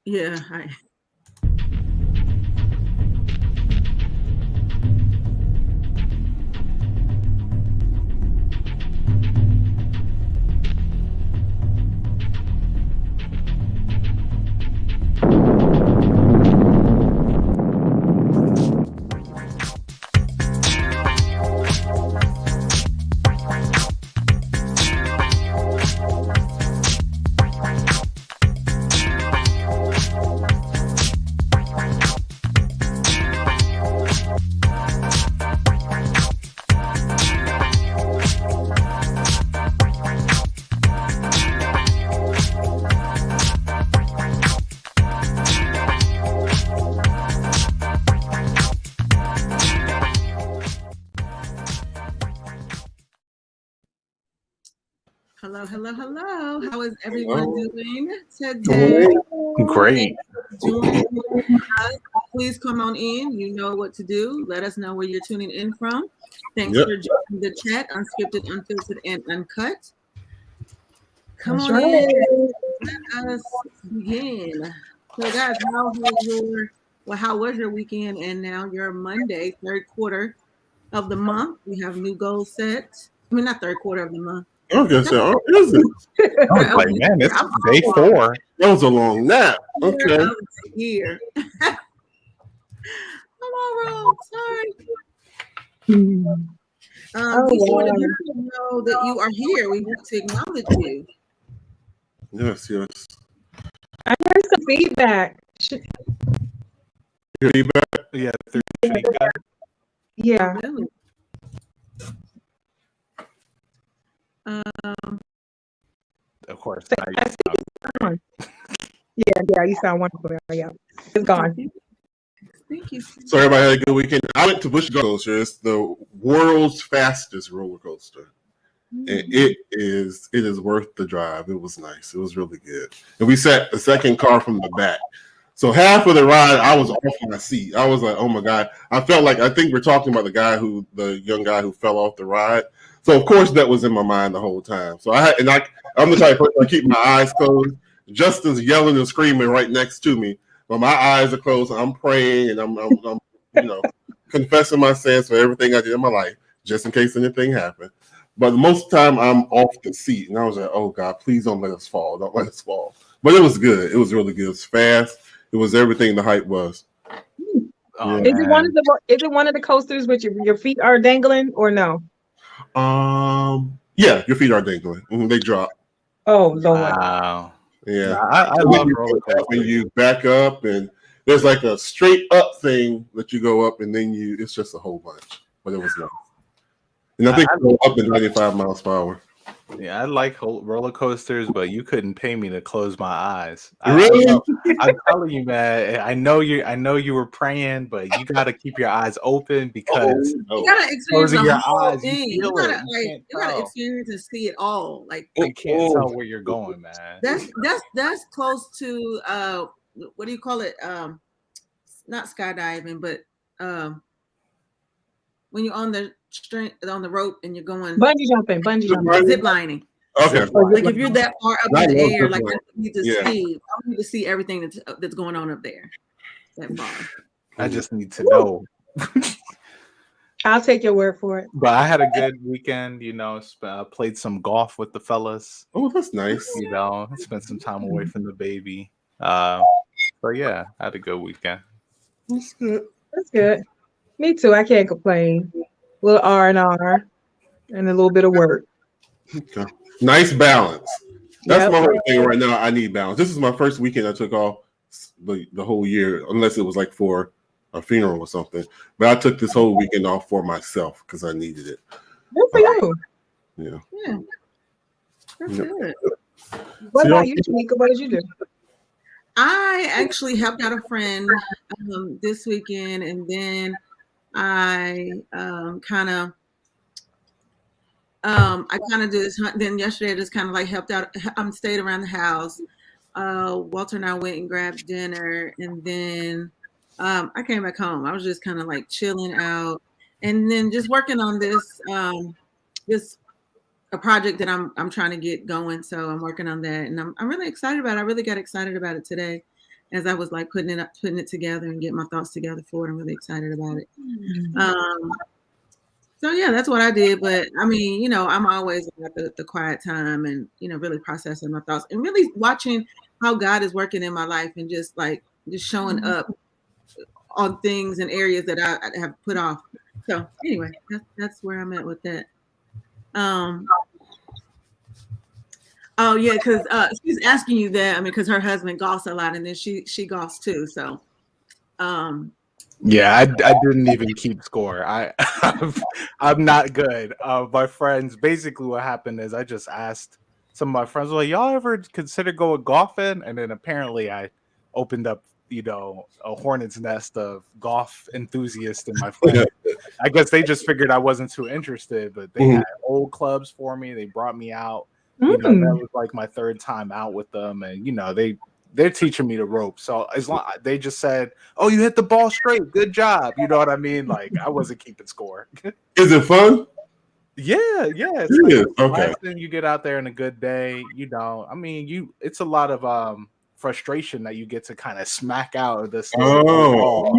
Yeah. Hi. Hello, hello, hello. How is everyone doing today? Great. Joining us. Please come on in. You know what to do. Let us know where you're tuning in from. Thanks for joining the chat, Unscripted, Unfiltered, and Uncut. Come That's on right. in. Let us begin. So, guys, how was your weekend? And now your Monday, third quarter of the month. We have new goals set. I mean, not third quarter of the month. I was gonna say, oh, is it? I was like, man, it's day 4. That was a long nap. Okay. Here. I'm all wrong. Sorry. Be sure to let people know that you are here. We want to acknowledge you. Yes, yes. I heard some feedback. Feedback? Yeah, through feedback. Yeah. Really? Of course. I think it's gone. Yeah, you sound wonderful. Yeah, it's gone. Thank you. So everybody had a good weekend. I went to Busch Coaster. It's the world's fastest roller coaster. And it is worth the drive. It was nice. It was really good. And we sat the second car from the back. So half of the ride, I was off my seat. I was like, oh my God. I think we're talking about the young guy who fell off the ride. So of course that was in my mind the whole time. So I'm the type of person I keep my eyes closed. Justin's yelling and screaming right next to me, but my eyes are closed. And I'm praying and I'm confessing my sins for everything I did in my life, just in case anything happened. But most of the time I'm off the seat, and I was like, oh God, please don't let us fall. Don't let us fall. But it was good. It was really good. It was fast. It was everything the hype was. Oh, Is it one of the coasters with your feet are dangling or no? Yeah, your feet are dangling. They drop. Oh Lord. Wow. Yeah. I love roller coasters. When you back up, and there's like a straight up thing that you go up, and then it's just a whole bunch. But it was nice. And I think go up to 95 miles per hour. Yeah, I like roller coasters, but you couldn't pay me to close my eyes. Really? I'm telling you, man. I know you were praying, but you got to keep your eyes open because you gotta experience closing the your whole eyes, thing. you gotta experience and see it all. Like you can't tell where you're going, man. That's close to what do you call it? Not skydiving, but when you're on the rope and you're going bungee jumping, zip lining. Okay. Like if you're that far up in the air, like I need to see. I need to see everything that's going on up there. That far. I just need to know. I'll take your word for it. But I had a good weekend, played some golf with the fellas. Oh, that's nice. Spent some time away from the baby. So yeah, I had a good weekend. That's good. That's good. Me too. I can't complain. A little R&R and a little bit of work. Okay. Nice balance. That's my whole thing right now. I need balance. This is my first weekend I took off the whole year, unless it was like for a funeral or something. But I took this whole weekend off for myself because I needed it. Good for you. Yeah. That's good. What about you, Tamika? What did you do? I actually helped out a friend this weekend, and then I kind of did this. Then yesterday, I just kind of like helped out. Stayed around the house. Walter and I went and grabbed dinner, and then I came back home. I was just kind of like chilling out, and then just working on this a project that I'm trying to get going. So I'm working on that, and I'm really excited about it. I really got excited about it today. as I was like putting it together and getting my thoughts together for it. I'm really excited about it. So yeah, that's what I did. But I mean, you know, I'm always at the quiet time and, you know, really processing my thoughts and really watching how God is working in my life and just showing up on things and areas that I have put off. So anyway, that's where I'm at with that. Oh yeah, because she's asking you that. I mean, because her husband golfs a lot, and then she golfs too. So, yeah, I didn't even keep score. I'm not good. My friends, basically, what happened is I just asked some of my friends, like, y'all ever consider going golfing? And then apparently, I opened up, you know, a hornet's nest of golf enthusiasts in my friends. I guess they just figured I wasn't too interested, but they had old clubs for me. They brought me out. You know, that was like my third time out with them, and you know, they're teaching me the ropes. So as long they just said, "Oh, you hit the ball straight, good job." You know what I mean? Like I wasn't keeping score. Is it fun? Yeah. It's It like is. Okay. you get out there in a good day. You know, I mean, it's a lot of frustration that you get to kind of smack out of this. Oh,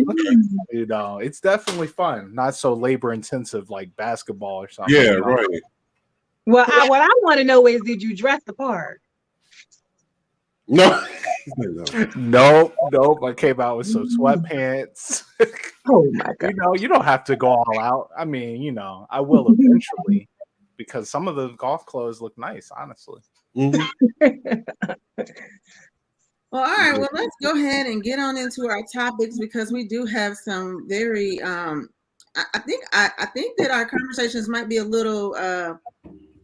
you know, it's definitely fun. Not so labor intensive like basketball or something. yeah, you know? right. Well, what I want to know is, did you dress the part? No. Nope. I came out with some sweatpants. Oh my God. You know, you don't have to go all out. I mean, you know, I will eventually because some of the golf clothes look nice, honestly. well, all right. Well, let's go ahead and get on into our topics because we do have some very. I think that our conversations might be a little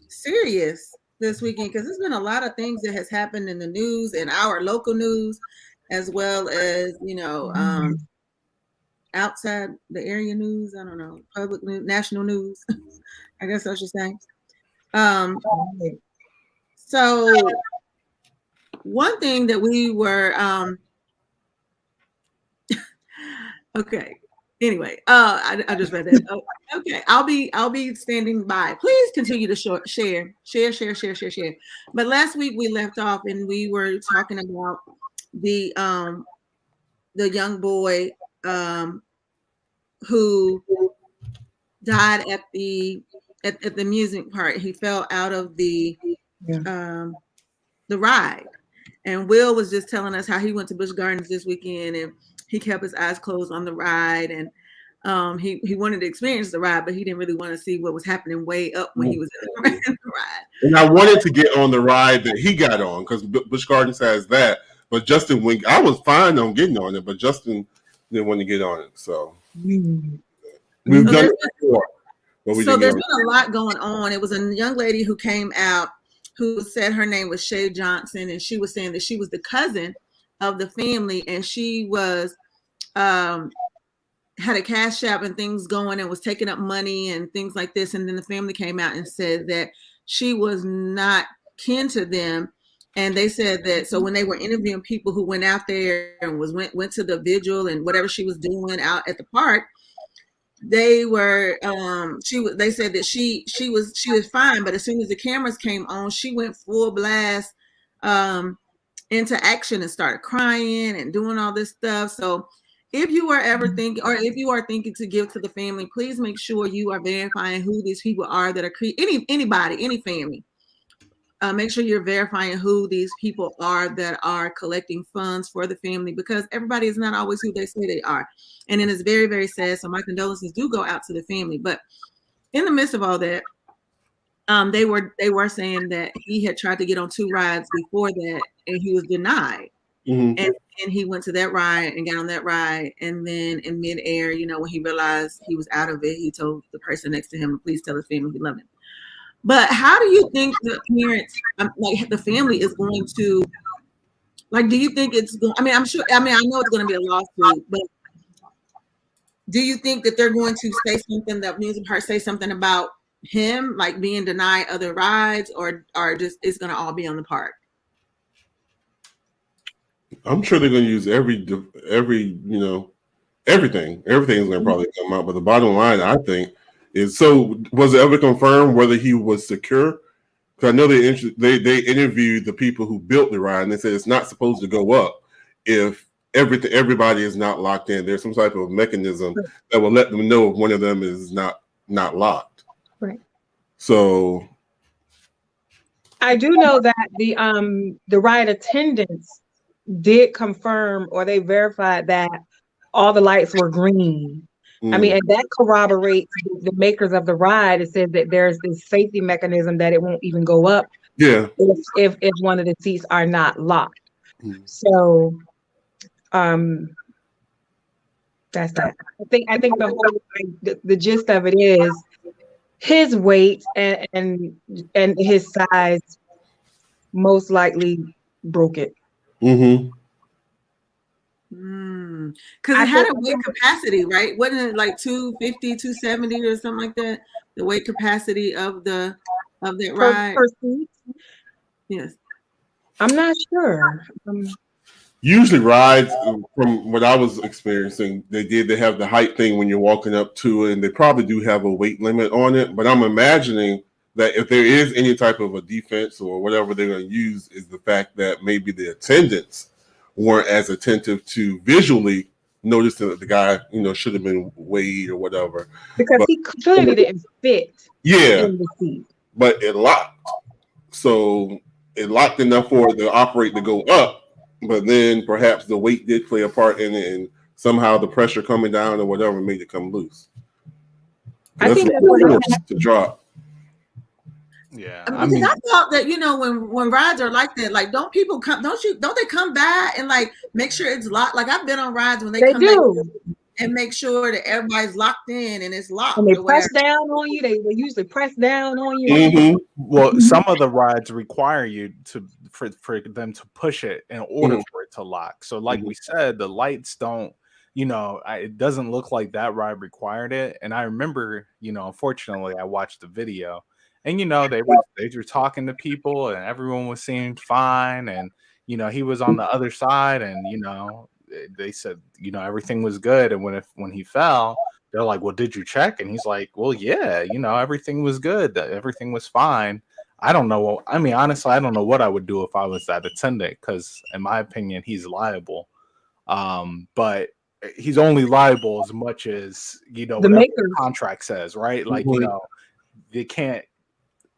serious this weekend because there's been a lot of things that has happened in the news and our local news, as well as you know. Outside the area news, I don't know, public news, national news, I guess I should say. So one thing that we were, okay. Anyway, I just read that. Oh, okay, I'll be standing by. Please continue to share. But last week we left off and we were talking about the young boy who died at the amusement park. He fell out of the ride, and Will was just telling us how he went to Busch Gardens this weekend and he kept his eyes closed on the ride, and he wanted to experience the ride, but he didn't really want to see what was happening way up when he was in the ride. And I wanted to get on the ride that he got on because Busch Gardens has that. But Justin, I was fine on getting on it, but Justin didn't want to get on it. So we've done it before. So there's been a lot going on. It was a young lady who came out who said her name was Shay Johnson, and she was saying that she was the cousin of the family, and she was had a cash app and things going and was taking up money and things like this. And then the family came out and said that she was not kin to them. And they said that, so when they were interviewing people who went out there and went to the vigil and whatever she was doing out at the park, they were they said that she was fine, but as soon as the cameras came on, she went full blast into action and started crying and doing all this stuff. So if you are ever thinking, or if you are thinking to give to the family, please make sure you are verifying who these people are that are anybody, any family. Make sure you're verifying who these people are that are collecting funds for the family, because everybody is not always who they say they are. And it is very, very sad. So my condolences do go out to the family. But in the midst of all that, they were saying that he had tried to get on 2 rides before that and he was denied. And he went to that ride and got on that ride. And then in midair, you know, when he realized he was out of it, he told the person next to him, please tell his family he loved him. But how do you think the parents, like the family, is going to, like, do you think it's going, I know it's going to be a lawsuit, but do you think that they're going to say something, that music part say something about him, like being denied other rides, or just it's going to all be on the park? I'm sure they're going to use every, you know, everything. Everything's going to probably come out. But the bottom line, I think, is, so was it ever confirmed whether he was secure? Because I know they interviewed the people who built the ride, and they said it's not supposed to go up if everybody is not locked in. There's some type of mechanism that will let them know if one of them is not locked. Right. So I do know that the ride attendants did confirm, or they verified, that all the lights were green. I mean, and that corroborates the makers of the ride. It says that there's this safety mechanism that it won't even go up if one of the seats are not locked. So that's that. I think the whole the gist of it is his weight and his size most likely broke it. Because it had a weight capacity, right? Wasn't it like 250, 270 or something like that? The weight capacity of that ride. Per seat? Yes. I'm not sure. Usually rides, from what I was experiencing, they have the height thing when you're walking up to it, and they probably do have a weight limit on it. But I'm imagining that if there is any type of a defense or whatever they're going to use, is the fact that maybe the attendants weren't as attentive to visually noticing that the guy, should have been weighed or whatever. Because he clearly didn't fit in the seat. But it locked. So it locked enough for the operator to go up, but then perhaps the weight did play a part in it, and somehow the pressure coming down or whatever made it come loose. I think that's what to drop. Yeah, I thought that when rides are like that, like don't they come by and like make sure it's locked? Like I've been on rides when they come do. Back and make sure that everybody's locked in and it's locked. And they press down on you. They usually press down on you. Mm-hmm. Well, some of the rides require you for them to push it in order for it to lock. So, like we said, the lights don't. It doesn't look like that ride required it. And I remember, unfortunately, I watched the video. And they were talking to people, and everyone was seeming fine. And he was on the other side, and they said everything was good. And when he fell, they're like, "Well, did you check?" And he's like, "Well, yeah, everything was good. Everything was fine." I don't know. I mean, honestly, I don't know what I would do if I was that attendant, because in my opinion, he's liable. But he's only liable as much as whatever the contract says, right? Like they can't.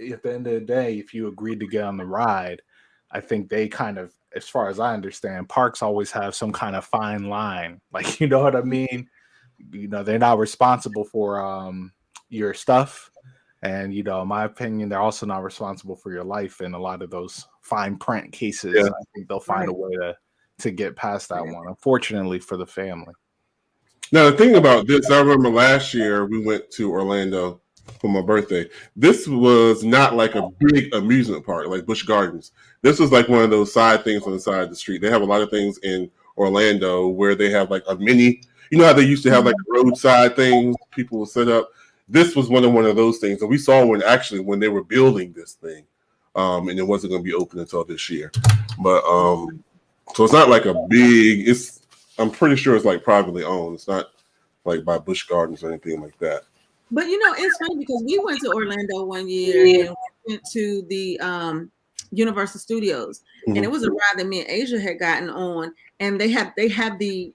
At the end of the day, if you agreed to get on the ride, I think they kind of, as far as I understand, parks always have some kind of fine line. Like, you know what I mean? They're not responsible for your stuff. And, in my opinion, they're also not responsible for your life in a lot of those fine print cases. Yeah. I think they'll find a way to get past that one, unfortunately for the family. Now, the thing about this, I remember last year we went to Orlando for my birthday. This was not like a big amusement park like Busch Gardens. This was like one of those side things on the side of the street. They have a lot of things in Orlando where they have like a mini, how they used to have like roadside things people will set up. This was one of those things. And we saw one actually when they were building this thing. And it wasn't going to be open until this year. But so it's not like a big, I'm pretty sure it's like privately owned. It's not like by Busch Gardens or anything like that. But it's funny because we went to Orlando one year and we went to the Universal Studios, and it was a ride that me and Asia had gotten on, and they had the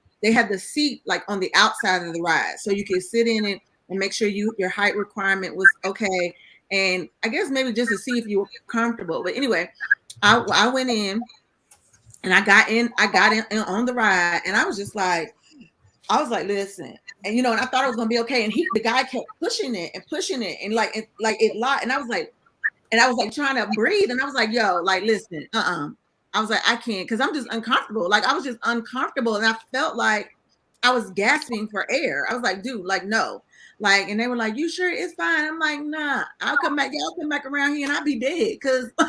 seat like on the outside of the ride, so you could sit in it and make sure your height requirement was okay, and I guess maybe just to see if you were comfortable. But anyway, I went in and I got in on the ride, and I was like, listen, and and I thought it was gonna be okay, and the guy kept pushing it, and like it locked, and I was like trying to breathe, and I was like, yo, like listen, I was like, I can't, because I'm just uncomfortable. Like I was just uncomfortable, and I felt like I was gasping for air. I was like, dude, like no, like, and they were like, you sure it's fine? I'm like, nah, y'all come back around here, and I'll be dead, because I'm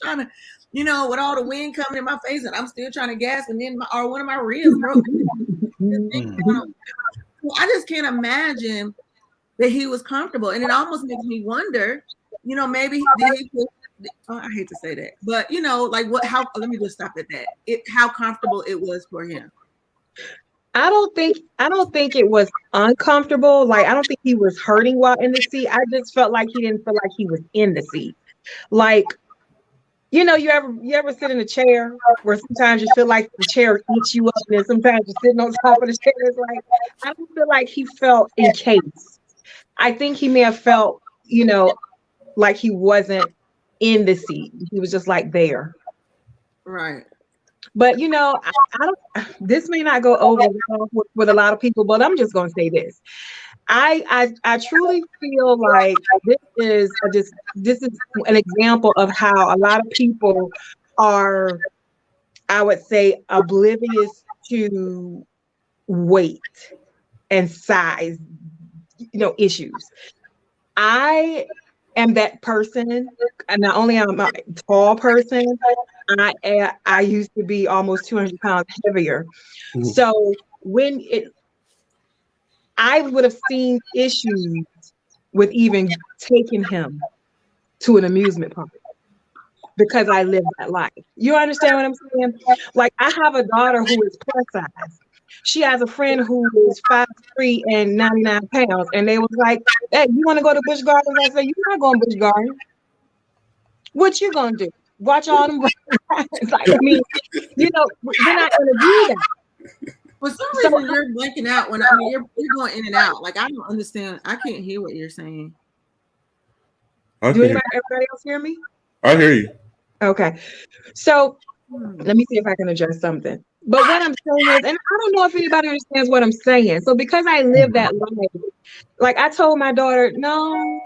trying to. With all the wind coming in my face, and I'm still trying to gas, and then one of my ribs broke. I just can't imagine that he was comfortable, and it almost makes me wonder. Maybe I hate to say that, but like what? How? Let me just stop at that. How comfortable it was for him. I don't think it was uncomfortable. Like I don't think he was hurting while in the seat. I just felt like he didn't feel like he was in the seat. Like you know, you ever sit in a chair where sometimes you feel like the chair eats you up, and then sometimes you're sitting on top of the chair. It's like, I don't feel like he felt encased. I think he may have felt, you know, like he wasn't in the seat. He was just like there. Right. But you know, I don't. This may not go over well with a lot of people, but I'm just going to say this. I truly feel like this is an example of how a lot of people are, I would say, oblivious to weight and size, you know, issues. I am that person, and not only am I a tall person, I used to be almost 200 pounds heavier. Mhm. So when I would have seen issues with even taking him to an amusement park because I lived that life. You understand what I'm saying? Like, I have a daughter who is plus size. She has a friend who is 5'3" and 99 pounds. And they was like, hey, you want to go to Busch Gardens? I said, you're not going to Busch Gardens. What you going to do? Watch all them rides? Like, I mean, you know, we're not going to do that. For some reason, you're blanking out when you're going in and out. Like, I don't understand. I can't hear what you're saying. Do everybody else hear me? I hear you. Okay. So let me see if I can address something. But what I'm saying is, and I don't know if anybody understands what I'm saying. So because I live that life, like I told my daughter, no,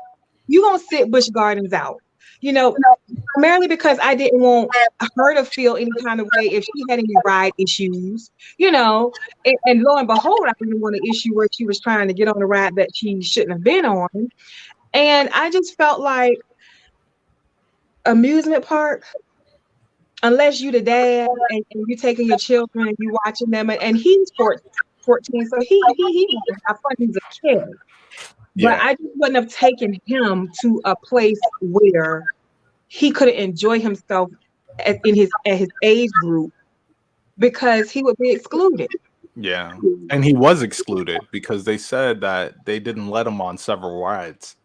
you gonna sit Busch Gardens out. You know, primarily because I didn't want her to feel any kind of way if she had any ride issues, you know, and lo and behold, I didn't want an issue where she was trying to get on a ride that she shouldn't have been on. And I just felt like amusement park, unless you the dad and you taking your children and you watching them, and he's 14, so he wants to have fun. He's a kid. Yeah. But I just wouldn't have taken him to a place where he couldn't enjoy himself at his age group because he would be excluded. Yeah. And he was excluded because they said that they didn't let him on several rides.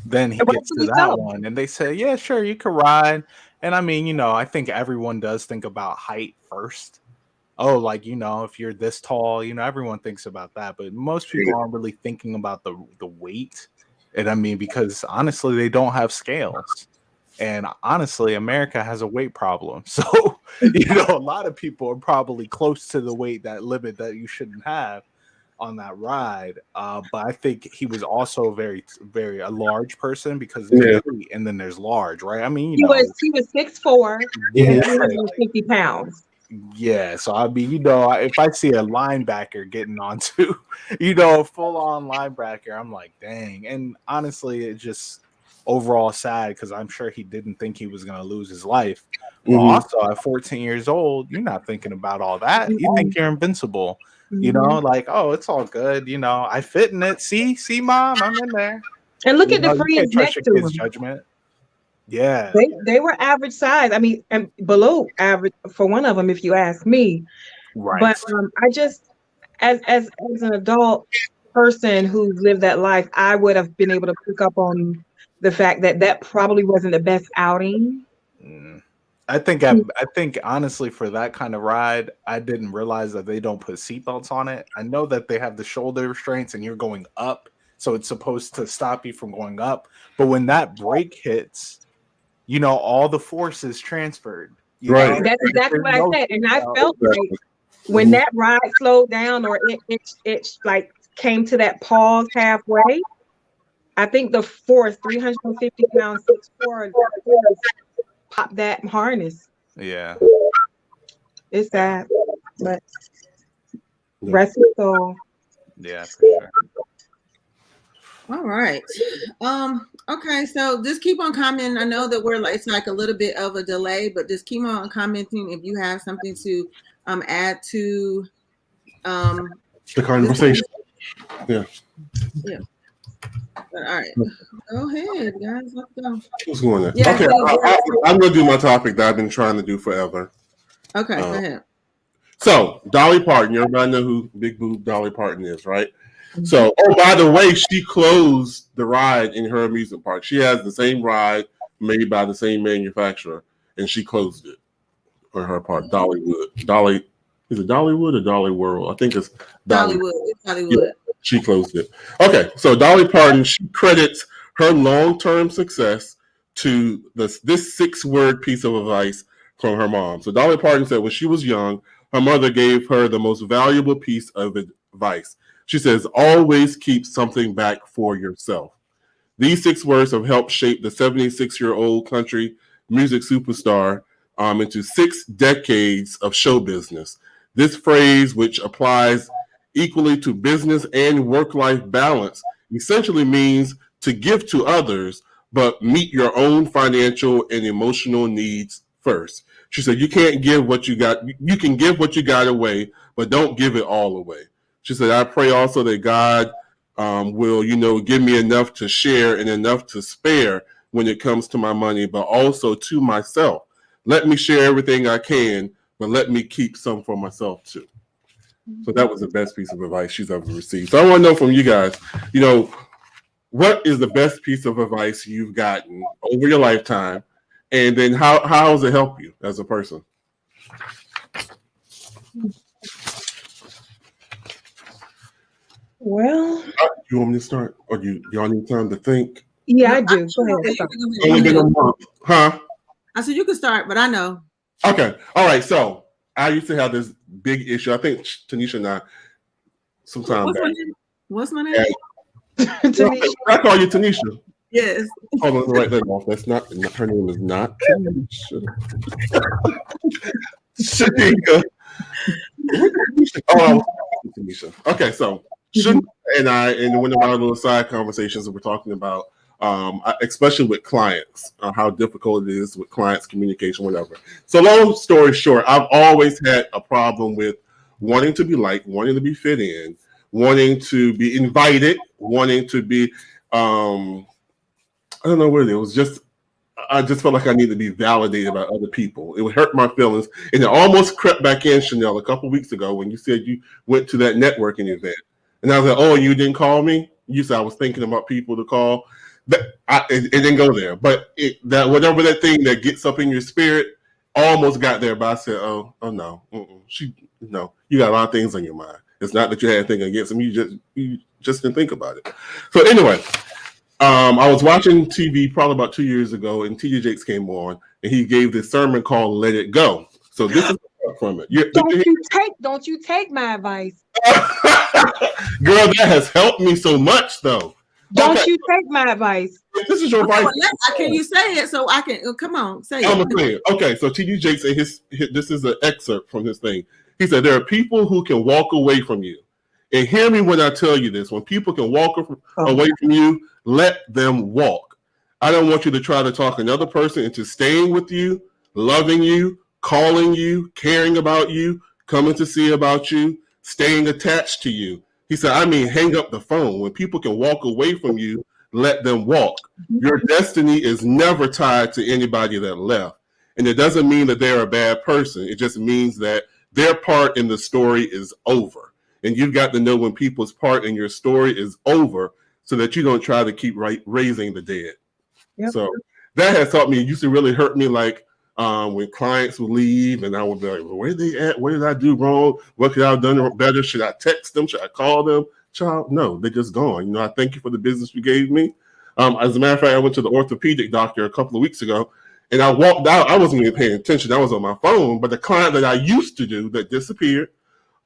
Then he gets to that one and they say, yeah, sure, you can ride. And I mean, you know, I think everyone does think about height first. Oh, like, you know, if you're this tall, you know, everyone thinks about that. But most people aren't really thinking about the weight. And I mean, because honestly, they don't have scales. And honestly, America has a weight problem. So, you know, a lot of people are probably close to the weight that limit that you shouldn't have on that ride. But I think he was also very a large person because there's weight and then there's large, right? I mean, he was 6'4" and 350 pounds. Yeah, so I mean, you know, if I see a linebacker getting onto, you know, a full-on linebacker, I'm like, dang. And honestly, it's just overall sad because I'm sure he didn't think he was going to lose his life. But also, at 14 years old, you're not thinking about all that. You think you're invincible. You know, like, oh, it's all good. You know, I fit in it. See, mom, I'm in there. And look at the friends next to him. Judgment. Yeah, they were average size. I mean, and below average for one of them, if you ask me. Right. But I just, as an adult person who lived that life, I would have been able to pick up on the fact that probably wasn't the best outing. I think honestly, for that kind of ride, I didn't realize that they don't put seatbelts on it. I know that they have the shoulder restraints and you're going up, so it's supposed to stop you from going up. But when that brake hits, you know, all the force is transferred. Right. That's exactly what I said. And I felt like when that ride slowed down or it like came to that pause halfway, I think the force, 350 pounds, 6'4", popped that harness. Yeah. It's sad, but rest his soul. Yeah, for sure. All right. Okay, so just keep on commenting. I know that it's like a little bit of a delay, but just keep on commenting if you have something to add to the conversation. Yeah. But, all right. Go ahead, guys. Let's go. What's going on? Yeah, okay, I'm gonna do my topic that I've been trying to do forever. Okay, go ahead. So Dolly Parton, everybody know who Big Boob Dolly Parton is, right? So, by the way, she closed the ride in her amusement park. She has the same ride made by the same manufacturer. and she closed it on her part. Dolly, is it Dollywood or Dolly World? I think it's Dollywood. It's Dollywood. Yeah, she closed it. Okay, so Dolly Parton, she credits her long-term success to this 6-word piece of advice from her mom. So Dolly Parton said when she was young, her mother gave her the most valuable piece of advice. She says, always keep something back for yourself. These 6 words have helped shape the 76-year-old country music superstar into 6 decades of show business. This phrase, which applies equally to business and work-life balance, essentially means to give to others, but meet your own financial and emotional needs first. She said, you can't give what you got. You can give what you got away, but don't give it all away. She said, I pray also that God will, give me enough to share and enough to spare when it comes to my money, but also to myself. Let me share everything I can, but let me keep some for myself too. So that was the best piece of advice she's ever received. So I want to know from you guys, what is the best piece of advice you've gotten over your lifetime? And then how has it helped you as a person? Well, you want me to start? Or do y'all need time to think? Yeah, I do. Go ahead. Only been a month. Huh? I said you can start, but I know. Okay. All right. So I used to have this big issue. I think Tanisha and I sometimes. What's my name? Tanisha. I call you Tanisha. Yes. Hold on, write that off. That's not her name. Is not Tanisha. Shanika. Oh, Tanisha. Okay, so Shanika and I, in one of our little side conversations, we're talking about, especially with clients, how difficult it is with clients, communication, whatever. So, long story short, I've always had a problem with wanting to be liked, wanting to be fit in, wanting to be invited, wanting to be. I don't know what it was. I just felt like I needed to be validated by other people. It would hurt my feelings. And it almost crept back in, Chanel, a couple of weeks ago when you said you went to that networking event. And I was like, oh, you didn't call me? You said I was thinking about people to call. It didn't go there. But whatever that thing that gets up in your spirit almost got there. But I said, oh no. No, you got a lot of things on your mind. It's not that you had anything against them. You just didn't think about it. So anyway, I was watching TV probably about 2 years ago, and T.D. Jakes came on, and he gave this sermon called "Let It Go." So this is from it. Don't you take my advice, girl? That has helped me so much, though. Don't you take my advice? This is your advice. Can you say it so I can? Come on, say I'm it. saying, okay, so T.D. Jakes, this is an excerpt from his thing. He said, "There are people who can walk away from you, and hear me when I tell you this. When people can walk away from you, let them walk. I don't want you to try to talk another person into staying with you, loving you, calling you, caring about you, coming to see about you, staying attached to you." He said, hang up the phone. When people can walk away from you, let them walk. Your destiny is never tied to anybody that left. And it doesn't mean that they're a bad person. It just means that their part in the story is over. And you've got to know when people's part in your story is over so that you don't try to keep raising the dead. Yep. So that has helped me. It used to really hurt me, like when clients would leave and I would be like, well, where are they at? What did I do wrong? What could I have done better? Should I text them? Should I call them? Child, no, they're just gone. I thank you for the business you gave me. As a matter of fact, I went to the orthopedic doctor a couple of weeks ago and I walked out. I wasn't even paying attention. I was on my phone, but the client that I used to do that disappeared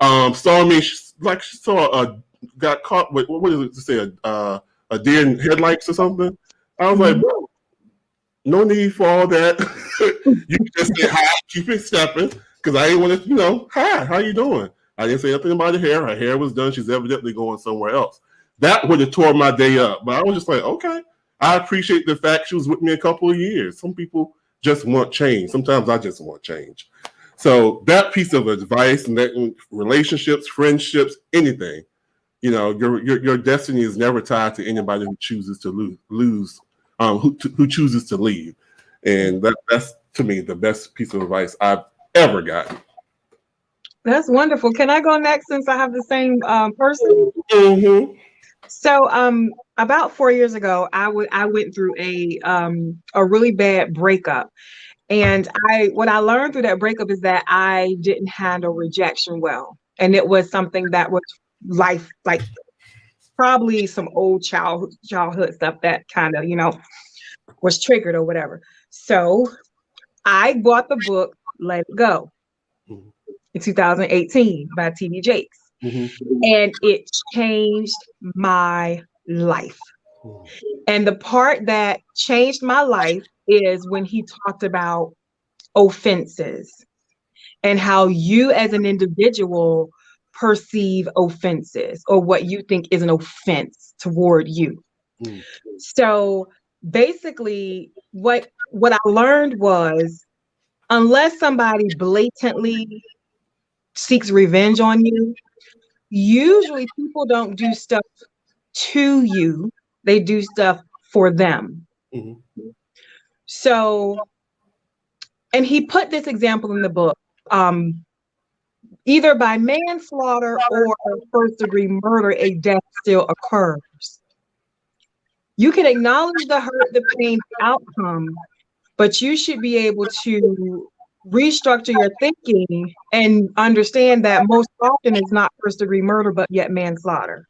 saw me, like she saw got caught with, what is it to say, a deer in headlights or something. I was like, bro, no need for all that. You just say hi, keep it stepping, because I ain't want to, hi, how you doing? I didn't say nothing about her hair. Her hair was done. She's evidently going somewhere else. That would have tore my day up. But I was just like, okay, I appreciate the fact she was with me a couple of years. Some people just want change. Sometimes I just want change. So that piece of advice, and that relationships, friendships, anything, your destiny is never tied to anybody who chooses to lose, who chooses to leave. And that's, to me, the best piece of advice I've ever gotten. That's wonderful. Can I go next since I have the same person? Mm-hmm. So about 4 years ago, I went through a really bad breakup. And what I learned through that breakup is that I didn't handle rejection well. And it was something that was life, like probably some old childhood stuff that kind of, was triggered or whatever. So I bought the book, Let It Go, in 2018 by T.D. Jakes. And it changed my life. And the part that changed my life is when he talked about offenses and how you as an individual perceive offenses or what you think is an offense toward you. So basically what I learned was, unless somebody blatantly seeks revenge on you, usually people don't do stuff to you, they do stuff for them. So, and he put this example in the book, either by manslaughter or first degree murder, a death still occurs. You can acknowledge the hurt, the pain, the outcome, but you should be able to restructure your thinking and understand that most often it's not first degree murder, but yet manslaughter.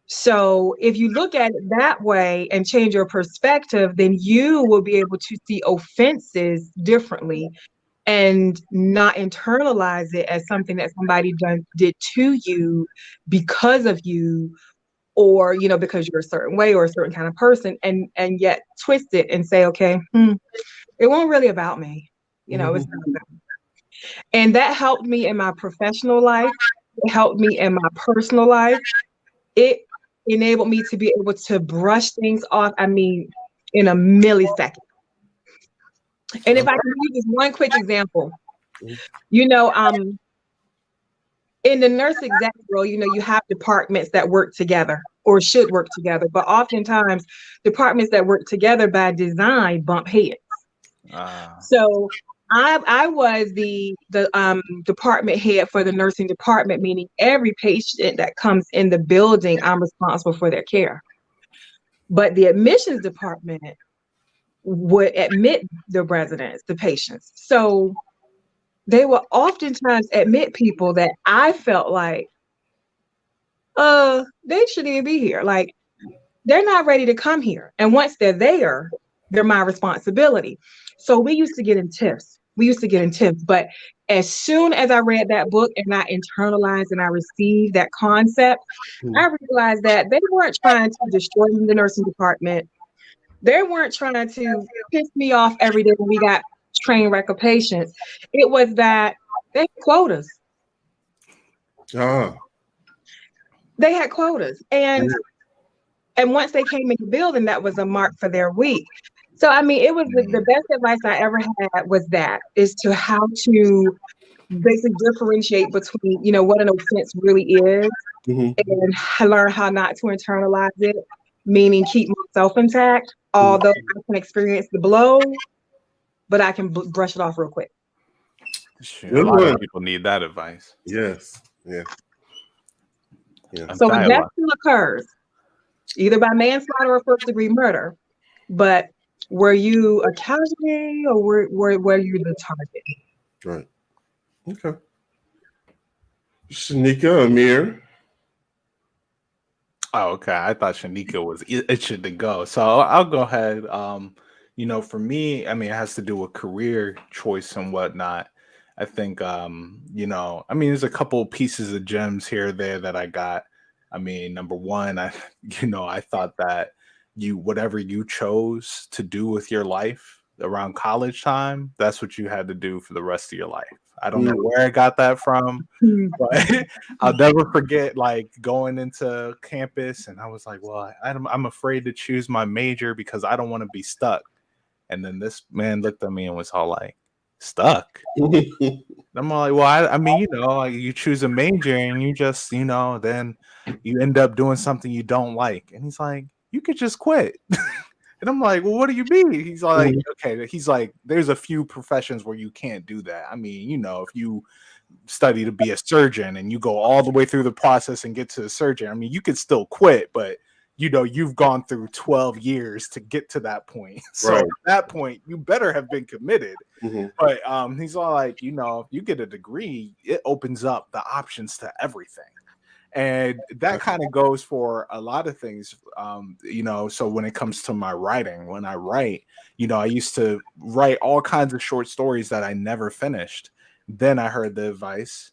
So if you look at it that way and change your perspective, then you will be able to see offenses differently and not internalize it as something that somebody did to you because of you, or because you're a certain way or a certain kind of person, and yet twist it and say, okay, it wasn't really about me. It's not about me. And that helped me in my professional life. It helped me in my personal life. It enabled me to be able to brush things off, in a millisecond. And if I can use this one quick example, in the nurse exec role, you have departments that work together or should work together, but oftentimes departments that work together by design bump heads. So I was the department head for the nursing department, meaning every patient that comes in the building, I'm responsible for their care. But the admissions department would admit the residents, the patients. So they will oftentimes admit people that I felt like, they shouldn't even be here. Like, they're not ready to come here. And once they're there, they're my responsibility. So we used to get in tiffs. But as soon as I read that book and I internalized and I received that concept, I realized that they weren't trying to destroy the nursing department. They weren't trying to piss me off every day when we got train wreck of patients. It was that they had quotas. They had quotas. And once they came in the building, that was a mark for their week. So, it was the best advice I ever had was to how to basically differentiate between, what an offense really is and learn how not to internalize it, meaning keep myself intact, although I can experience the blow, but I can brush it off real quick. A lot of people need that advice. Yes. Yeah. So that still occurs, either by manslaughter or first degree murder, but were you a casualty or were you the target? Right. Okay. Shanika, Amir. Oh, okay. I thought Shanika was itching to go. So I'll go ahead. For me, it has to do with career choice and whatnot. I think, there's a couple pieces of gems here or there that I got. Number one, I thought that whatever you chose to do with your life around college time, that's what you had to do for the rest of your life. I don't know where I got that from, but I'll never forget going into campus and I was like, well, I'm afraid to choose my major because I don't want to be stuck. And then this man looked at me and was all like, stuck? I'm all like, well, you choose a major and you just, then you end up doing something you don't like. And he's like, you could just quit. And I'm like, well, what do you mean? He's like, okay. He's like, there's a few professions where you can't do that. If you study to be a surgeon and you go all the way through the process and get to a surgeon, you could still quit, but you've gone through 12 years to get to that point. So Right. at that point, you better have been committed. Mm-hmm. But he's all like, if you get a degree, it opens up the options to everything. And that kind of goes for a lot of things. So when it comes to my writing, when I write, I used to write all kinds of short stories that I never finished. Then I heard the advice,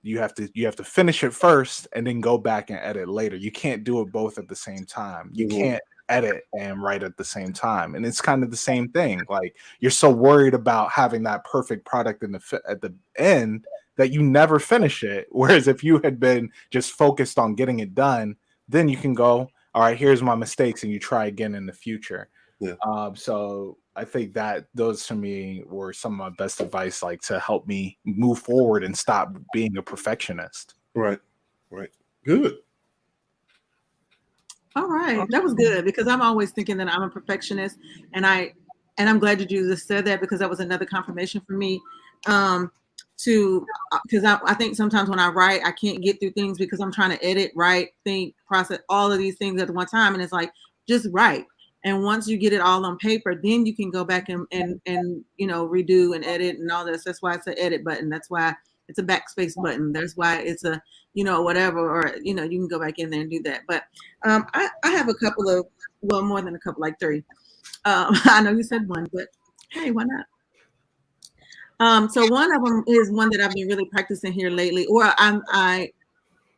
you have to finish it first and then go back and edit later. You can't do it both at the same time. You can't edit and write at the same time. And it's kind of the same thing. Like, you're so worried about having that perfect product at the end that you never finish it. Whereas if you had been just focused on getting it done, then you can go, all right, here's my mistakes, and you try again in the future. Yeah. So I think that those to me were some of my best advice, like to help me move forward and stop being a perfectionist. Right. Good. All right, that was good, because I'm always thinking that I'm a perfectionist, and I'm glad that you just said that, because that was another confirmation for me. Because I think sometimes when I write, I can't get through things because I'm trying to edit, write, think, process all of these things at one time, and it's like, just write. And once you get it all on paper, then you can go back and redo and edit and all this. That's why it's an edit button. That's why it's a backspace button. That's why it's a whatever, or you can go back in there and do that. But I have a couple of, well, more than a couple, like 3. I know you said 1, but hey, why not? So one of them is one that I've been really practicing here lately, or I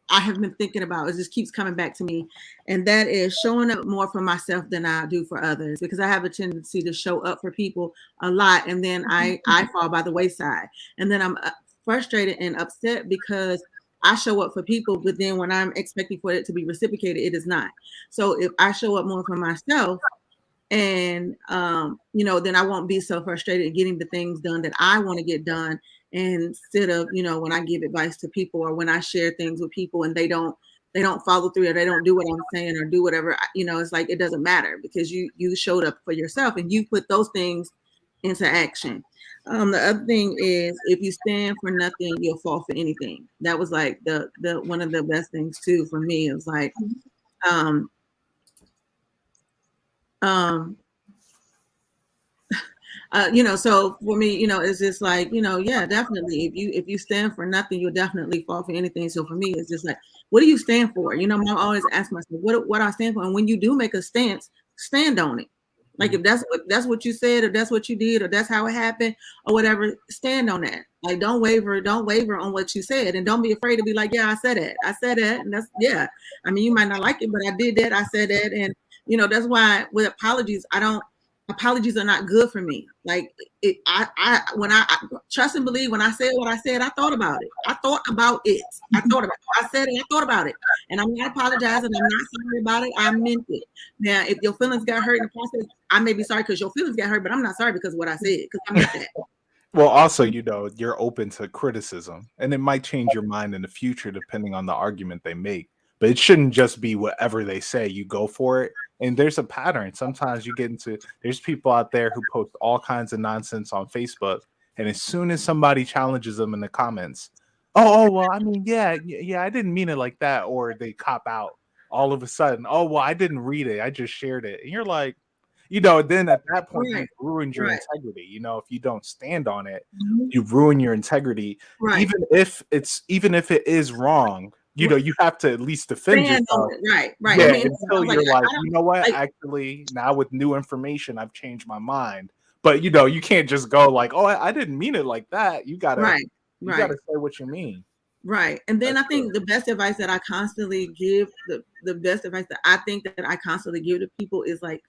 have been thinking about. It just keeps coming back to me, and that is showing up more for myself than I do for others, because I have a tendency to show up for people a lot, and then I fall by the wayside, and then I'm frustrated and upset because I show up for people, but then when I'm expecting for it to be reciprocated, it is not. So if I show up more for myself, and then I won't be so frustrated at getting the things done that I want to get done, instead of when I give advice to people, or when I share things with people and they don't follow through, or they don't do what I'm saying, or do whatever, it's like, it doesn't matter, because you showed up for yourself and you put those things into action. The other thing is, if you stand for nothing, you'll fall for anything. That was like the one of the best things too for me. It was like so for me, it's just like, yeah, definitely. If you stand for nothing, you'll definitely fall for anything. So for me, it's just like, what do you stand for? I always ask myself, what I stand for. And when you do make a stance, stand on it. Like, if that's what you said, or that's what you did, or that's how it happened, or whatever, stand on that. Like, don't waver on what you said, and don't be afraid to be like, yeah, I said that, and that's, yeah. I mean, you might not like it, but I did that, I said that, and that's why with apologies, apologies are not good for me. Like, I trust and believe, when I said what I said, I thought about it. I said it, I thought about it. And I'm not apologizing. I'm not sorry about it. I meant it. Now, if your feelings got hurt in the process, I may be sorry because your feelings got hurt, but I'm not sorry because of what I said, because I meant that. Well, also, you're open to criticism, and it might change your mind in the future depending on the argument they make. But it shouldn't just be whatever they say, you go for it. And there's a pattern. Sometimes there's people out there who post all kinds of nonsense on Facebook, and as soon as somebody challenges them in the comments, well, I mean, yeah, I didn't mean it like that, or they cop out all of a sudden. Oh, well, I didn't read it, I just shared it. And you're like, then at that point, Right. you've ruined your integrity. If you don't stand on it, Mm-hmm. you ruin your integrity. Right. Even if it is wrong, you have to at least defend yourself. Right. Yeah, I mean, until you're like, you know what? Actually, now with new information, I've changed my mind. But you can't just go like, oh, I didn't mean it like that. You gotta say what you mean. Right. And then I think the best advice that I constantly give, the best advice that I think that I constantly give to people is like,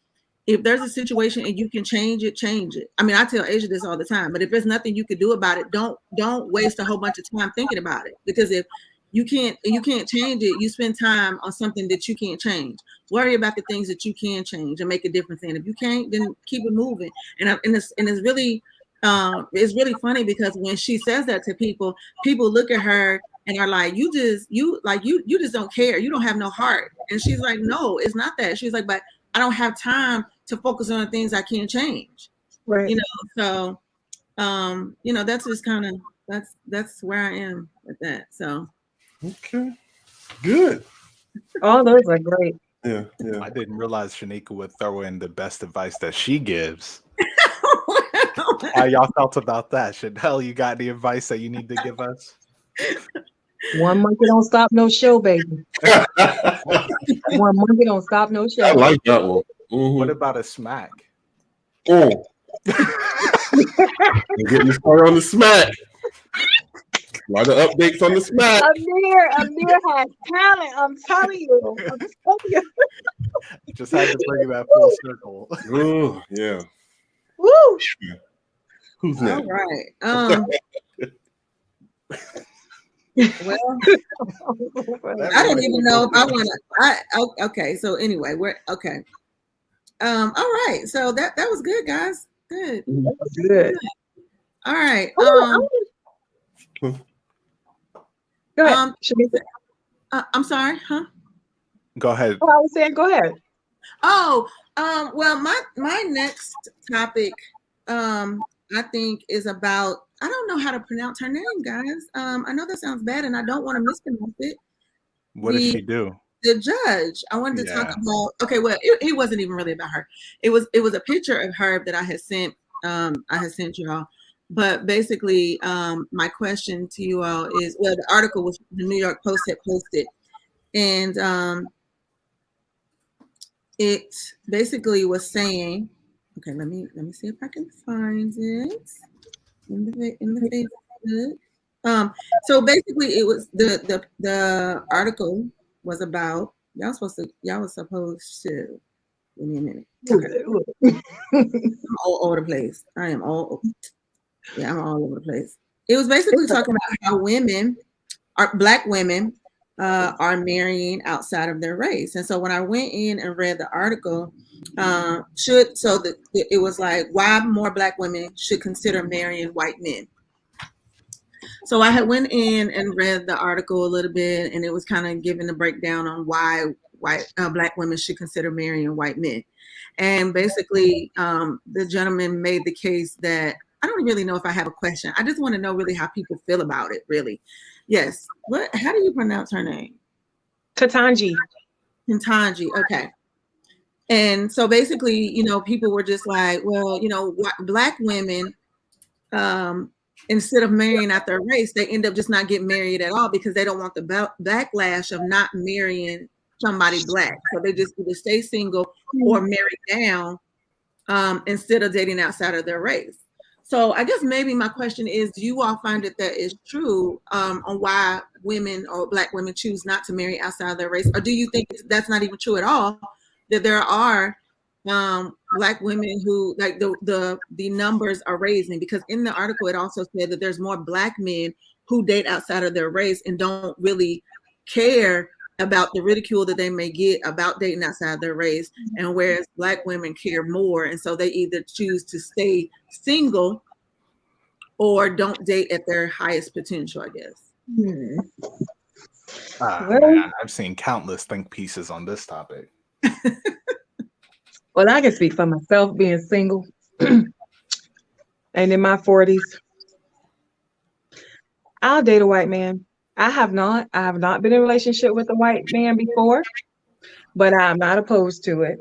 if there's a situation and you can change it, change it. I mean, I tell Asia this all the time, but if there's nothing you can do about it, don't waste a whole bunch of time thinking about it. Because if you can't change it, you spend time on something that you can't change. Worry about the things that you can change and make a difference in. If you can't, then keep it moving. And it's really funny, because when she says that to people look at her and are like, you just don't care. You don't have no heart. And she's like, no, it's not that. She's like, but I don't have time to focus on the things I can't change. Right. So that's just kind of, that's where I am with that. So Okay, good. All those are great. Yeah, yeah. I didn't realize Shanika would throw in the best advice that she gives. How y'all felt about that? Chanel, you got any advice that you need to give us? One monkey don't stop no show, baby. One monkey don't stop no show. I like that one. Mm-hmm. What about a smack? Oh. We're getting started on the smack. A lot of updates on the smack. Amir has talent. I'm telling you. Just had to bring that full circle. Oh, yeah. Woo! Who's All next? right. Well, I didn't even know if I want to. Okay. So anyway, we're okay. All right. So that was good, guys. Good. That was good. All right. Go ahead. I'm sorry. Huh? Go ahead. Oh, I was saying, go ahead. Oh, well, my next topic, I think is about, I don't know how to pronounce her name, guys. I know that sounds bad and I don't want to mispronounce it. What did she do? The judge. I wanted to talk about, okay, well, it wasn't even really about her. It was a picture of her that I had sent y'all. But basically, my question to you all is, well, the article was the New York Post had posted, and it basically was saying, okay, let me see if I can find it in the Facebook. So basically, it was the article was about, y'all was supposed to give me a minute. Okay. I'm all over the place. I'm all over the place. It was basically talking about how Black women are marrying outside of their race. And so when I went in and read the article, it was like, why more Black women should consider marrying white men. So I had went in and read the article a little bit, and it was kind of giving the breakdown on why Black women should consider marrying white men. And basically, the gentleman made the case that, I don't really know if I have a question. I just want to know really how people feel about it, really. Yes. How do you pronounce her name? Ketanji. Okay. And so basically, people were just like, well, Black women, instead of marrying out their race, they end up just not getting married at all because they don't want the backlash of not marrying somebody Black. So they just either stay single or marry down instead of dating outside of their race. So I guess maybe my question is, do you all find that is true on why women or Black women choose not to marry outside of their race? Or do you think that's not even true at all, that there are Black women who, like, the numbers are raising? Because in the article, it also said that there's more Black men who date outside of their race and don't really care about the ridicule that they may get about dating outside their race, and whereas Black women care more, and so they either choose to stay single or don't date at their highest potential, I guess. Man, I've seen countless think pieces on this topic. Well, I can speak for myself, being single and in my 40s. I'll date a white man. I have not been in a relationship with a white man before, but I'm not opposed to it.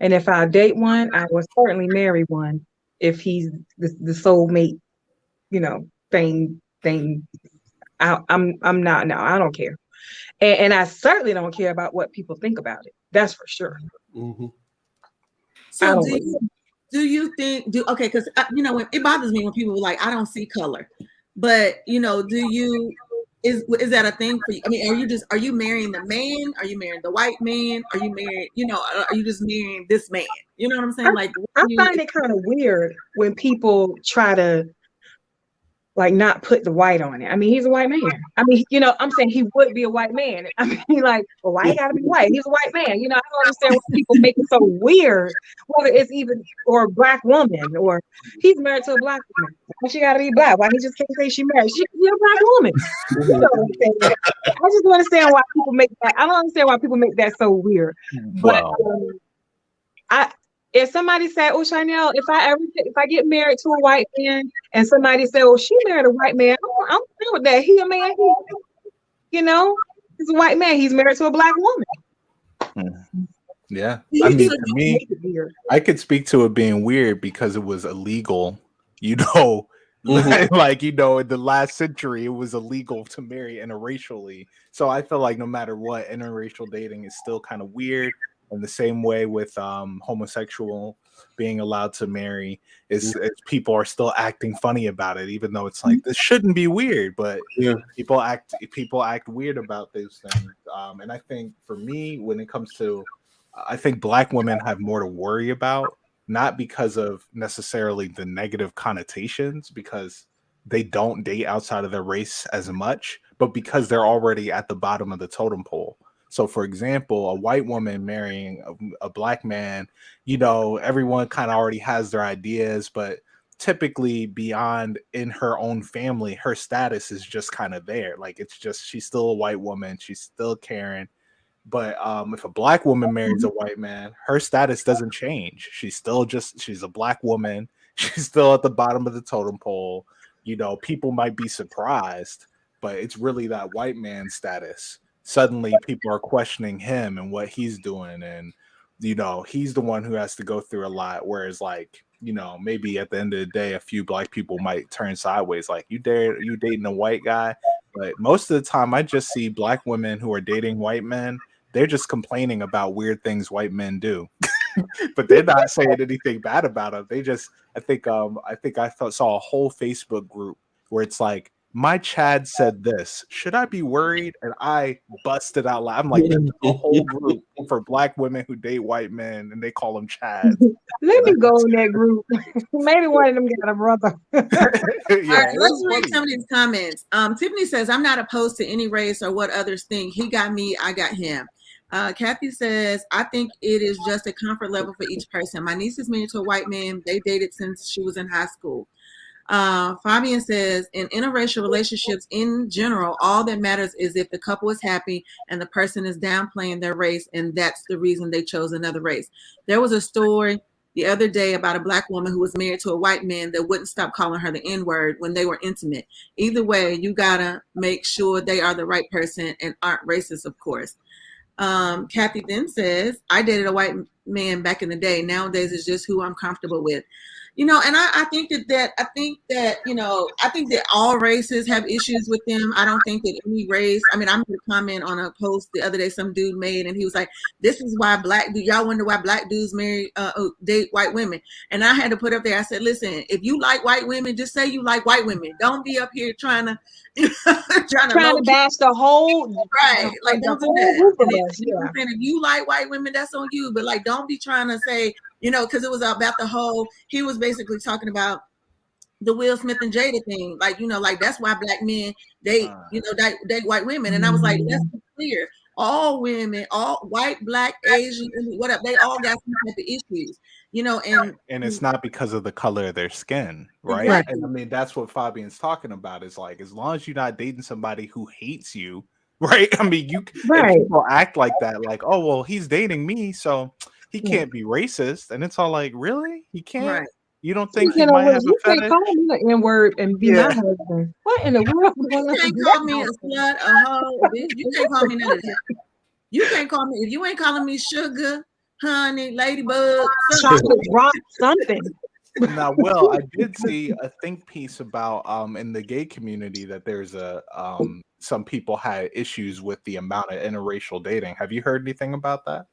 And if I date one, I will certainly marry one if he's the soulmate, thing. I'm not. No, I don't care, and I certainly don't care about what people think about it. That's for sure. Mm-hmm. So do you think? Okay, because it bothers me when people are like, I don't see color, but do you? Is that a thing for you? I mean, are you marrying the man? Are you marrying the white man? Are you marrying, are you just marrying this man? You know what I'm saying? I find it kind of weird when people try to not put the white on it. I mean, he's a white man. I mean, I'm saying he would be a white man. I mean, well, why he gotta be white? He's a white man. I don't understand why people make it so weird, whether it's or a Black woman, or he's married to a Black woman. Why she gotta be Black? Why he just can't say she married? She's a Black woman. I just don't understand why people make that. I don't understand why people make that so weird. But if somebody said, "Oh, Chanel, if I get married to a white man," and somebody said, "Oh, she married a white man," I'm fine with that. He a man. He's a white man. He's married to a Black woman. Yeah. I mean, So to me, I could speak to it being weird because it was illegal, you know, like, you know, in the last century, it was illegal to marry interracially. So I feel like no matter what, interracial dating is still kind of weird. In the same way with homosexual being allowed to marry, is people are still acting funny about it, even though it's like this shouldn't be weird, but people act weird about those things. And I think for me, when it comes to, I think Black women have more to worry about, not because of necessarily the negative connotations, because they don't date outside of their race as much, but because they're already at the bottom of the totem pole. So, for example, a white woman marrying a Black man, you know, everyone kind of already has their ideas, but typically beyond in her own family, her status is just kind of there. Like, it's just, she's still a white woman, she's still caring. But if a Black woman marries a white man, her status doesn't change. She's a Black woman. She's still at the bottom of the totem pole. You know, people might be surprised, but it's really that white man status. Suddenly people are questioning him and what he's doing. And, you know, he's the one who has to go through a lot. Whereas, like, you know, maybe at the end of the day, a few Black people might turn sideways, like, you dating a white guy. But most of the time I just see Black women who are dating white men. They're just complaining about weird things white men do, but they're not saying anything bad about them. They just, I think I saw a whole Facebook group where it's like, my Chad said this. Should I be worried? And I busted out loud. I'm like, there's a whole group for Black women who date white men, and they call them Chads. Let me go in that group. Maybe one of them got a brother. All right, let's read some of these comments. Tiffany says, I'm not opposed to any race or what others think. He got me, I got him. Kathy says, I think it is just a comfort level for each person. My niece is married to a white man. They dated since she was in high school. Fabian says, in interracial relationships in general, all that matters is if the couple is happy and the person is downplaying their race, and that's the reason they chose another race. There was a story the other day about a Black woman who was married to a white man that wouldn't stop calling her the N-word when they were intimate. Either way, you gotta make sure they are the right person and aren't racist, of course. Kathy then says, I dated a white man back in the day. Nowadays, it's just who I'm comfortable with. You know, and I think that all races have issues with them. I don't think that any race, I mean, I made a comment on a post the other day some dude made, and he was like, this is why y'all wonder why Black dudes date white women. And I had to put up there, I said, listen, if you like white women, just say you like white women. Don't be up here trying to bash the whole right. Like, don't do that. Yeah. If you like white women, that's on you. But like, don't be trying to say, you know, because it was about the whole, he was basically talking about the Will Smith and Jada thing. Like, you know, like that's why Black men date white women. And I was like, let's be clear. All women, all white, Black, Asian, whatever, they all got some type of issues, you know, and it's not because of the color of their skin, right? Exactly. And I mean, that's what Fabian's talking about, is like, as long as you're not dating somebody who hates you, right? I mean, and people act like that, like, oh, well, he's dating me, so he can't be racist. And it's all like, really? He can't? Right. You don't think he might have a fetish? You can't call me an N-word and be my husband. What in the world? You can't call me a slut, a hoe, a bitch. You can't call me none of that. You can't call me, if you ain't calling me sugar, honey, ladybug, chocolate rock, something. Now, Will, I did see a think piece about in the gay community that there's some people had issues with the amount of interracial dating. Have you heard anything about that?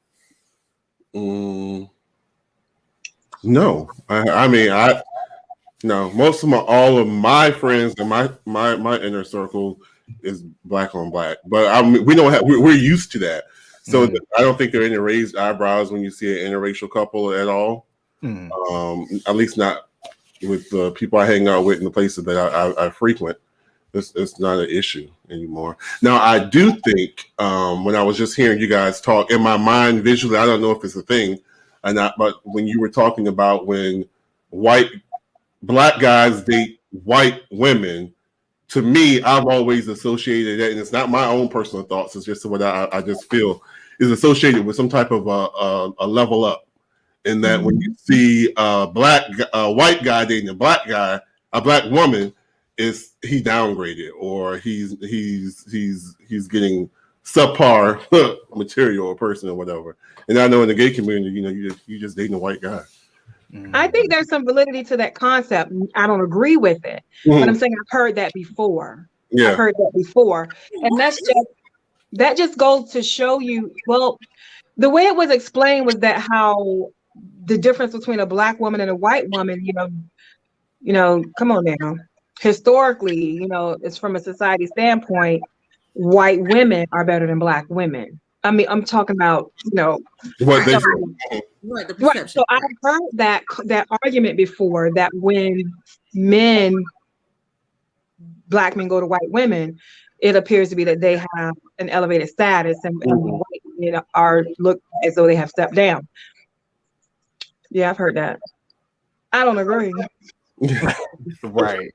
No, I mean, no. Most of all of my friends and my inner circle is Black on Black, but I mean, we're used to that. So I don't think there are any raised eyebrows when you see an interracial couple at all. At least not with the people I hang out with in the places that I frequent. It's not an issue anymore. Now, I do think when I was just hearing you guys talk, in my mind visually, I don't know if it's a thing or not, but when you were talking about when Black guys date white women, to me, I've always associated that, and it's not my own personal thoughts, it's just what I just feel is associated with some type of a level up. In that when you see a white guy dating a Black woman, is he downgraded, or he's getting subpar material or person or whatever. And I know in the gay community, you just dating a white guy. I think there's some validity to that concept. I don't agree with it, but I'm saying I've heard that before. Yeah. I've heard that before, and that just goes to show you. Well, the way it was explained was that how the difference between a black woman and a white woman, come on now. Historically, it's from a society standpoint, white women are better than black women. I mean, I'm talking about, What they Right, the perception. Right. So I've heard that argument before, that when black men go to white women, it appears to be that they have an elevated status, and white men are look as though they have stepped down. Yeah, I've heard that. I don't agree. Right.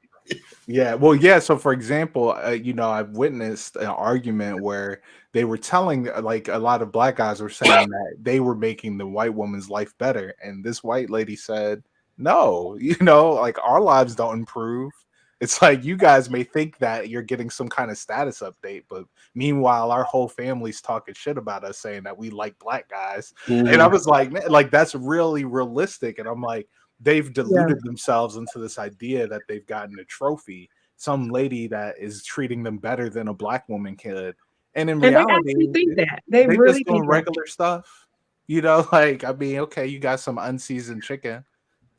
Yeah. Well, yeah. So, for example, I've witnessed an argument where they were telling, like, a lot of black guys were saying that they were making the white woman's life better, and this white lady said, "No, like, our lives don't improve. It's like you guys may think that you're getting some kind of status update, but meanwhile, our whole family's talking shit about us, saying that we like black guys." And I was like, man, like, that's really realistic. And I'm like, they've deluded themselves into this idea that they've gotten a trophy, some lady that is treating them better than a black woman could. And in reality, they think that. They really just doing think regular stuff. Like, I mean, okay, you got some unseasoned chicken.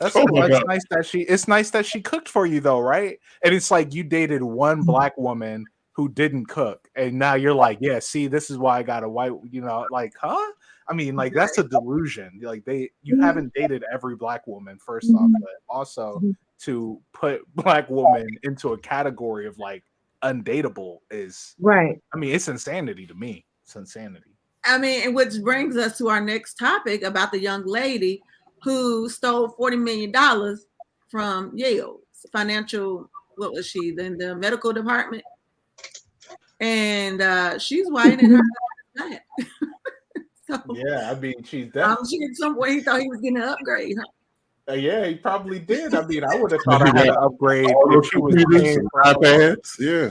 It's nice that she cooked for you, though, right? And it's like you dated one black woman who didn't cook, and now you're like, yeah, see, this is why I got a white, like, huh? I mean, like, that's a delusion. Like, you haven't dated every black woman, first off, but also to put black woman into a category of like undateable is right. I mean, it's insanity to me. It's insanity. I mean, and which brings us to our next topic about the young lady who stole $40 million from Yale's financial, what was she, in the medical department? And she's white and her black. So, yeah, I mean, she's definitely at some point he thought he was getting an upgrade. Huh? Yeah, he probably did. I mean, I would have thought I had an upgrade if she was paying for iPads. Yeah.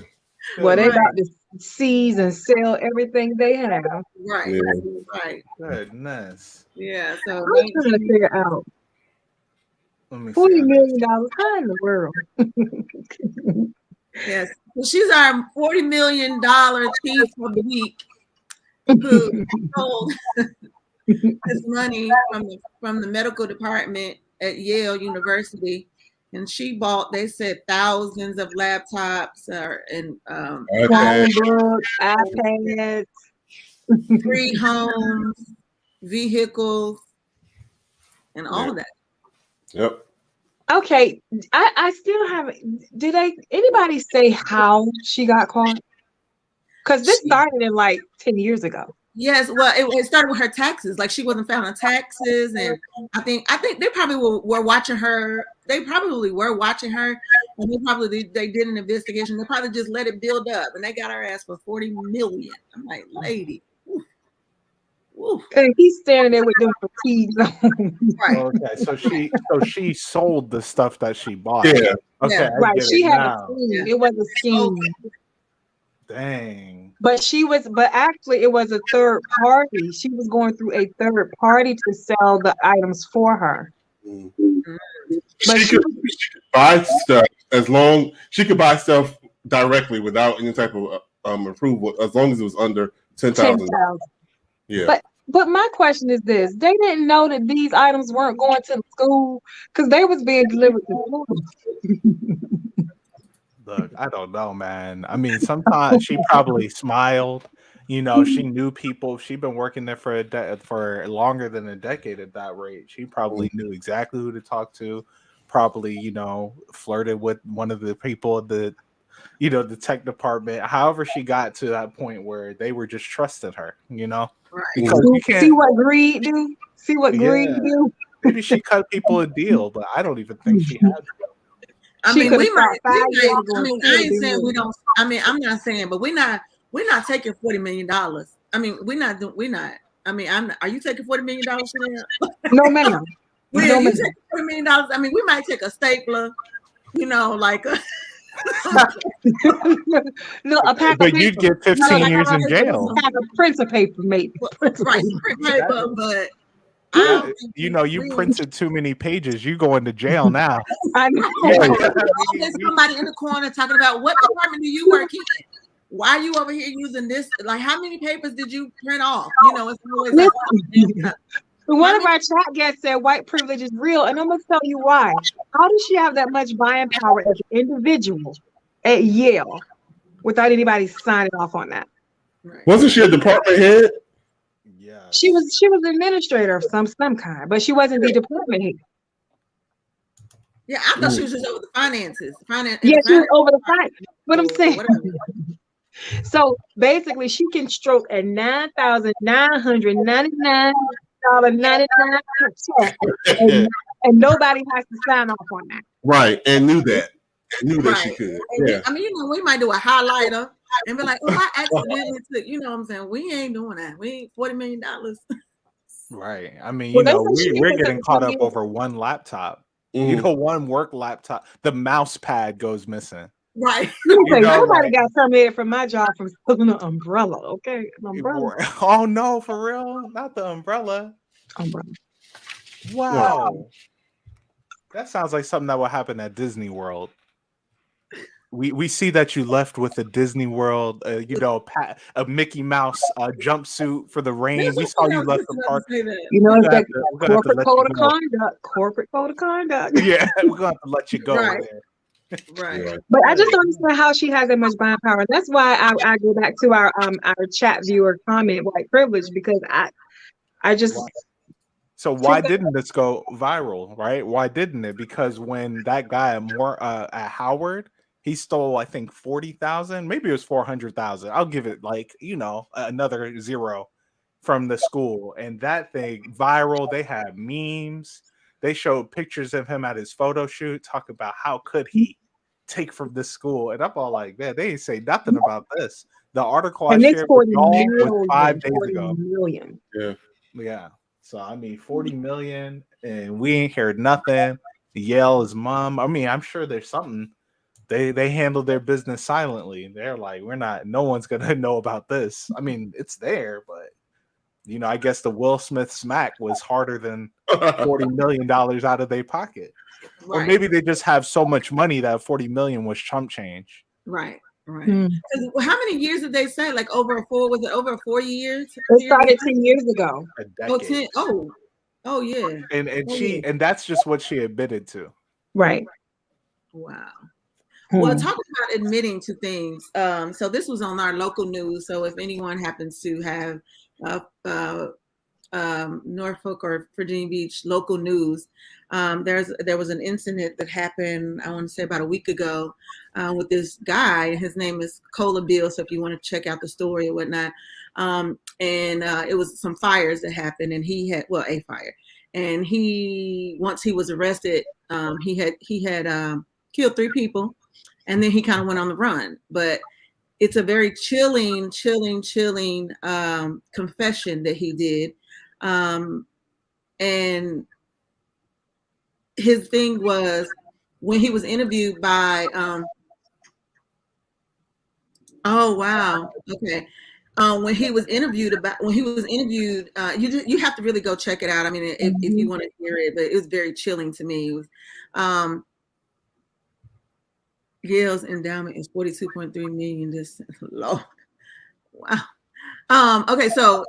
Well, they got to seize and sell everything they have. Right. Yeah. Right. Goodness. Yeah. So I'm trying to figure out $40 million. How in the world? Yes. So she's our $40 million chief of the week, who stole this money from the medical department at Yale University, and she bought, they said, thousands of laptops and Chromebooks, iPads, free homes, vehicles, and all of that. Yep. Okay, I still haven't. Did anybody say how she got caught? Because this started in like 10 years ago. Yes, well, it started with her taxes. Like, she wasn't found on taxes, and I think they probably were watching her. They probably were watching her, and they did an investigation. They probably just let it build up, and they got her ass for $40 million. I'm like, lady. Woo. And he's standing there with them fatigues on. Right. Okay, so she sold the stuff that she bought. Yeah. Okay. Yeah. Right. She had a scheme. Yeah. It was a scheme. Dang. But actually it was a third party. She was going through a third party to sell the items for her. Mm-hmm. But she could buy stuff she could buy stuff directly without any type of approval, as long as it was under $10,000. Yeah. But my question is this: they didn't know that these items weren't going to the school because they was being delivered to school. Look, I don't know, man. I mean, sometimes she probably smiled. She knew people. She'd been working there for longer than a decade at that rate. She probably knew exactly who to talk to. Probably, flirted with one of the people at the tech department. However, she got to that point where they were just trusting her. Right. Because you can't see what greed do. See what greed do. Maybe she cut people a deal, but I don't even think she had. I mean, we might. I ain't saying we don't. I mean, I'm not saying, but we're not taking $40 million. I mean, we're not. I mean, are you taking $40 million? No, ma'am. You taking $40 million? I mean, we might take a stapler. Like. No, a pack of But paper. you'd get 15 years in jail. A pack of printer paper, maybe. Right, print paper, but I That- don't think you know, you we- printed too many pages. You go into jail now. I know. There's somebody in the corner talking about what department do you work in? Why are you over here using this? Like, how many papers did you print off? You know, it's always like, One of our chat guests said white privilege is real, and I'm gonna tell you why. How does she have that much buying power as an individual at Yale without anybody signing off on that? right. Wasn't she a department head? Yeah. She was an administrator of some kind, but she wasn't the department head. Yeah, I thought she was just over the finances. Yeah, she was over the finance. What I'm saying. Whatever. So basically, she can stroke a $9,999.99 check, and nobody has to sign off on that. Right, and knew that. Knew that she Right. could. And Yeah. I mean, you know, we might do a highlighter and be like, oh, I accidentally took, you know what I'm saying? We ain't doing that. We ain't $40 million. Right. I mean, Well, you know, that's what she we're did. getting caught up over one laptop. You know, one work laptop. The mouse pad goes missing. Right. You say, know, nobody like- got terminated from my job from stealing an umbrella. Okay, an umbrella. Oh no, for real? Not the umbrella. Umbrella. Wow. That sounds like something that would happen at Disney World. We see that you left with a Disney World, you know, a Mickey Mouse jumpsuit for the rain. We saw you left the park. You know, it's that We're gonna have to corporate let code you of go. conduct. Corporate code of conduct. Yeah, we're gonna have to let you go. Right. There. Right. Yeah. But I just don't understand how she has that much buying power. That's why I go back to our chat viewer comment, white privilege, because I just So why didn't this go viral, right? Why didn't it? Because when that guy at Howard, he stole, I think, 40,000, maybe it was 400,000. I'll give it like, you know, another zero from the school. And that thing viral, they had memes. They showed pictures of him at his photo shoot, talking about how could he take from this school. And I'm all like, man, they ain't say nothing about this. The article I and it's shared 40 with y'all million, was 5 days 40 ago. million. Yeah. Yeah. So I mean 40 million and we ain't heard nothing. Yale is mom. I mean, I'm sure there's something. They handle their business silently. They're like, no one's gonna know about this. I mean, it's there, but you know, I guess the Will Smith smack was harder than $40 million out of their pocket. Or Right. maybe they just have so much money that 40 million was chump change. Right. Right. Mm. How many years did they say? Like over a 4 years? It started 10 years ago. A Oh, decade. 10. Oh, yeah. And that's just what she admitted to. Right. Wow. Hmm. Well, talking about admitting to things. So this was on our local news. So if anyone happens to have Norfolk or Virginia Beach local news, there was an incident that happened, I want to say about a week ago, with this guy. His name is Cola Bill. So if you want to check out the story or whatnot, and it was some fires that happened, and he had a fire, and once he was arrested, he had killed 3 people, and then he kind of went on the run. But it's a very chilling confession that he did. And his thing was when he was interviewed by oh wow, okay. When he was interviewed, you have to really go check it out. I mean, if you want to hear it, but it was very chilling to me. It was, Yale's endowment is 42.3 million. This low. Wow. Okay, so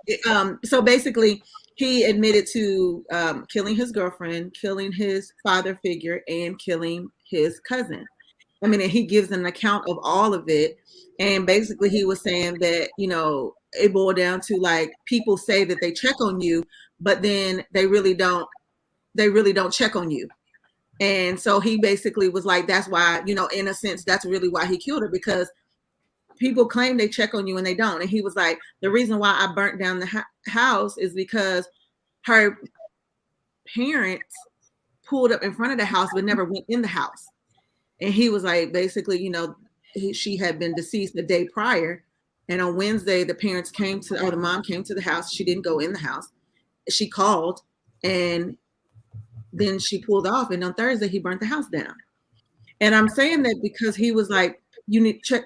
basically he admitted to killing his girlfriend, killing his father figure, and killing his cousin. I mean, and he gives an account of all of it. And basically he was saying that, you know, it boiled down to like people say that they check on you, but then they really don't check on you. And so he basically was like, that's why, you know, in a sense, that's really why he killed her, because people claim they check on you and they don't. And he was like, the reason why I burnt down the house is because her parents pulled up in front of the house but never went in the house. And he was like, basically, you know, she had been deceased the day prior. And on Wednesday, the mom came to the house. She didn't go in the house. She called and then she pulled off. And on Thursday, he burnt the house down. And I'm saying that because he was like, you need check,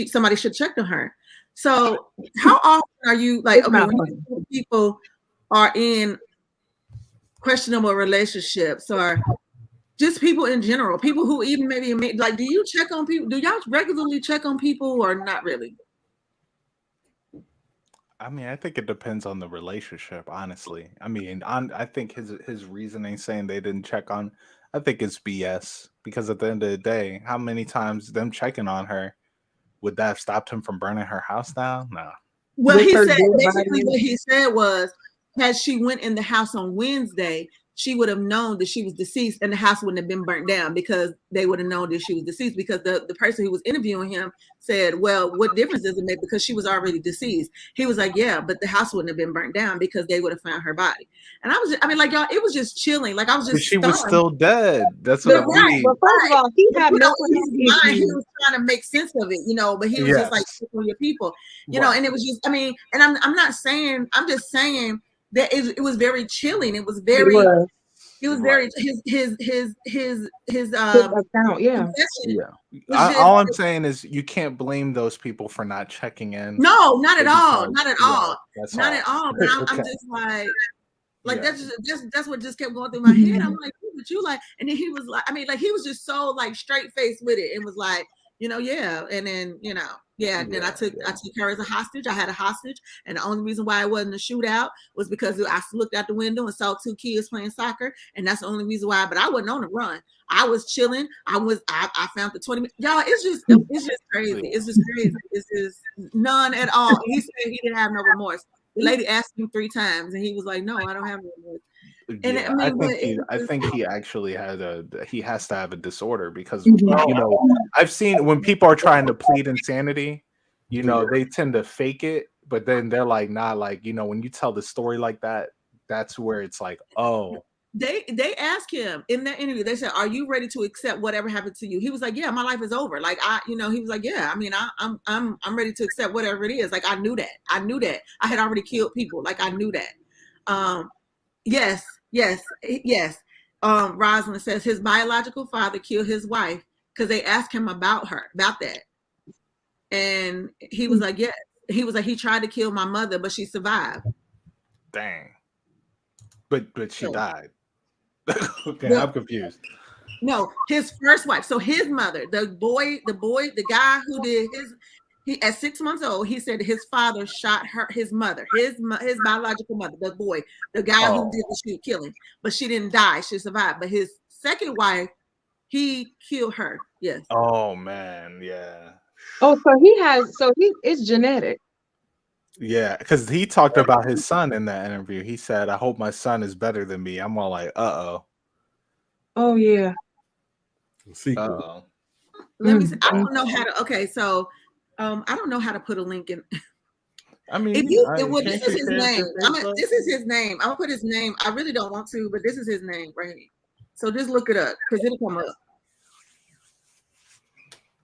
somebody should check on her. So how often are you like, It's okay, not when funny. people are in questionable relationships or just people in general, people who even maybe like, do you check on people? Do y'all regularly check on people or not really? I mean, I think it depends on the relationship, honestly. I mean, I think his reasoning saying they didn't check on, I think it's BS because at the end of the day, how many times them checking on her would that have stopped him from burning her house down? No. Well, With he her said dead basically body. what he said was, had she went in the house on Wednesday, she would have known that she was deceased, and the house wouldn't have been burnt down because they would have known that she was deceased. Because the person who was interviewing him said, "Well, what difference does it make? Because she was already deceased." He was like, "Yeah, but the house wouldn't have been burnt down because they would have found her body." And I was, just, I mean, like y'all, it was just chilling. Like I was But just she was stunned. still dead. That's what But I right, mean. Well, first of all, he but, had you know, mental in health his mind, he issues. was trying to make sense of it, you know. But he was just like, Yes. "For your people," you know. Right. And it was just, I mean, and I'm not saying, I'm just saying that it was very chilling. It was It very, was it was Right. very his his account, yeah. confession Yeah. was just, All I'm saying is you can't blame those people for not checking in. no, not at all, Because, not at yeah, all, that's not all. at all. But I'm Okay. just like Yeah. that's what just kept going through my head. I'm like, but you like, and then he was like, I mean, like he was just so like straight faced with it and was like, you know, yeah. And then, you know, yeah, then I took her as a hostage. I had a hostage, and the only reason why it wasn't a shootout was because I looked out the window and saw two kids playing soccer, and that's the only reason why. But I wasn't on the run. I was chilling. I found the 20 minutes. Y'all, it's just crazy. It's just crazy. It's just none at all. He said he didn't have no remorse. The lady asked him 3 times, and he was like, "No, I don't have no remorse." And Yeah, I mean, I think he actually he has to have a disorder because Mhm. you know I've seen when people are trying to plead insanity, you know, they tend to fake it, but then they're like, nah, like, you know, when you tell the story like that, that's where it's like, oh, they asked him in that interview. They said, "Are you ready to accept whatever happened to you?" He was like, "Yeah, my life is over." Like you know, he was like, "Yeah, I mean, I'm ready to accept whatever it is." Like I knew that. I knew that. I had already killed people. Like I knew that. Yes, yes, yes. Rosalind says his biological father killed his wife because they asked him about that, and he was like, "Yes." He was like, "He tried to kill my mother, but she survived." dang. But she So, died. Okay, well, I'm confused. no, his first wife. So his mother, the guy who did he at 6 months old, he said his father shot his mother, his biological mother, the boy, the guy who did the killing, but she didn't die, she survived. But his second wife, he killed her. Yes. Oh man, yeah. Oh, so it's genetic. Yeah, because he talked about his son in that interview. He said, I hope my son is better than me. I'm all like, uh-oh. Oh yeah. Uh-oh. Let me see. I don't know how to, okay, so I don't know how to put a link in. I mean, This is his name. This is his name. I'll put his name. I really don't want to, but this is his name right here. So just look it up because it'll come up.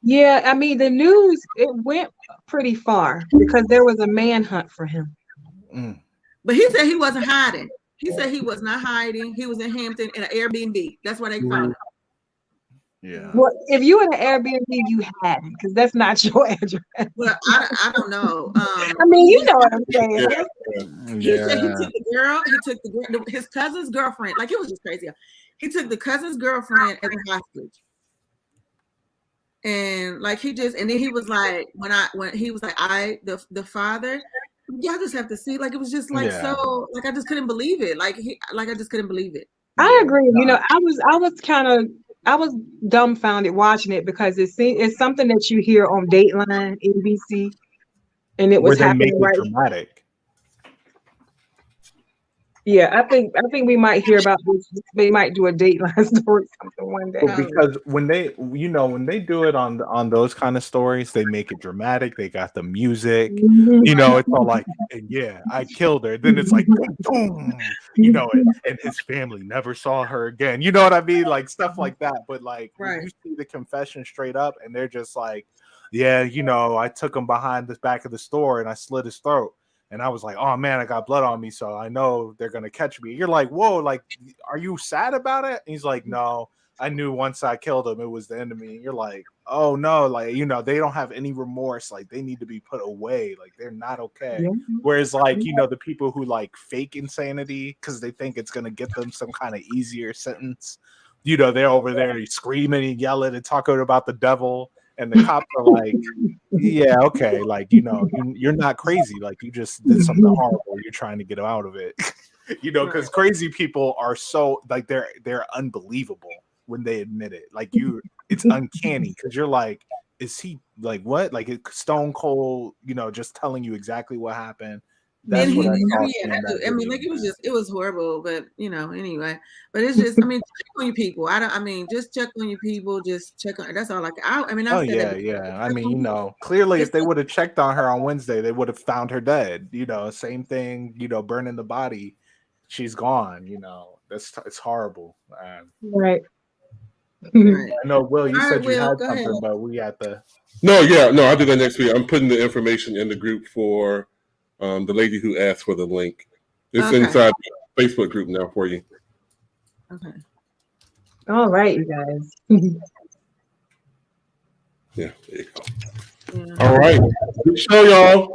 Yeah, I mean the news, it went pretty far because there was a manhunt for him. But he said he wasn't hiding. He said he was not hiding. He was in Hampton in an Airbnb. That's where they found him. Yeah. Well, if you in an Airbnb, you hadn't, because that's not your address. Well, I don't know. I mean, you know what I'm saying. He said he took the girl. He took his cousin's girlfriend. Like it was just crazy. He took the cousin's girlfriend as a hostage. And like and then he was like, when he was like, the father, y'all just have to see, like it was just like so, like I just couldn't believe it. Like I just couldn't believe it. I agree. You know, I was dumbfounded watching it because it's something that you hear on Dateline, ABC, and it was happening right. Dramatic. Yeah, I think we might hear about this. They might do a Dateline story something one day. Because when they do it on those kind of stories, they make it dramatic. They got the music, you know, it's all like, yeah, I killed her. Then it's like, boom, you know, and his family never saw her again. You know what I mean? Like stuff like that. But like when you see the confession straight up, and they're just like, yeah, you know, I took him behind the back of the store and I slit his throat. And I was like, oh man, I got blood on me, so I know they're gonna catch me. You're like, whoa, like, are you sad about it? And he's like, no, I knew once I killed him, it was the enemy. And you're like, oh no, like, you know, they don't have any remorse. Like, they need to be put away. Like, they're not okay. Yeah. Whereas, like, you know, the people who like fake insanity because they think it's gonna get them some kind of easier sentence, you know, they're over there screaming and yelling and talking about the devil. And the cops are like, yeah, okay, like, you know, you're not crazy. Like, you just did something horrible. You're trying to get out of it. You know, because crazy people are so, like, they're unbelievable when they admit it. Like, it's uncanny because you're like, is he, like, what? Like, it's stone cold, you know, just telling you exactly what happened. That's what I saw. I mean, like, it was horrible, but you know, anyway. But it's just, I mean, check on your people. Just check on your people. Just check on. That's all. Like, I mean, I said that. Yeah. I mean, you know, clearly, if they would have checked on her on Wednesday, they would have found her dead. You know, same thing. You know, burning the body. She's gone. You know, it's horrible. Right. Right. I know, Will. You said you Will, had go something, ahead. but we had the. No, I'll do that next week. I'm putting the information in the group for the lady who asked for the link. It's inside the Facebook group now for you. Okay. All right, you guys. Yeah, there you go. Yeah. All right. Good show, y'all.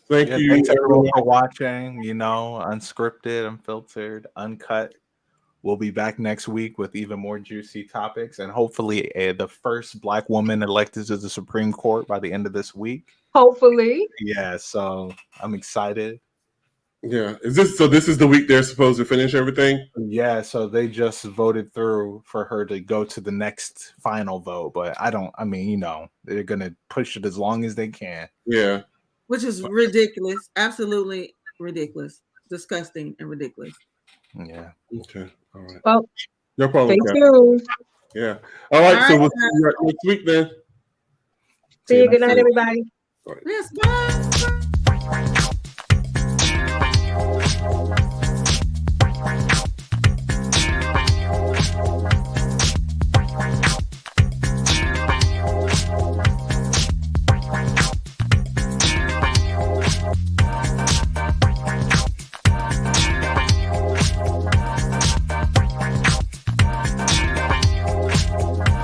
Thank you. Thanks everyone for watching. You know, Unscripted, Unfiltered, Uncut. We'll be back next week with even more juicy topics and hopefully the first Black woman elected to the Supreme Court by the end of this week. Hopefully. Yeah, so I'm excited. Yeah. This is the week they're supposed to finish everything? Yeah, so they just voted through for her to go to the next final vote, but I mean, you know, they're going to push it as long as they can. Yeah. Which is ridiculous. Absolutely ridiculous. Disgusting and ridiculous. Yeah. Okay. All right. Well, No problem. stay tuned. Yeah. All right. So All we'll see you next week then. See you. Good night, everybody. All right. Yes, bye.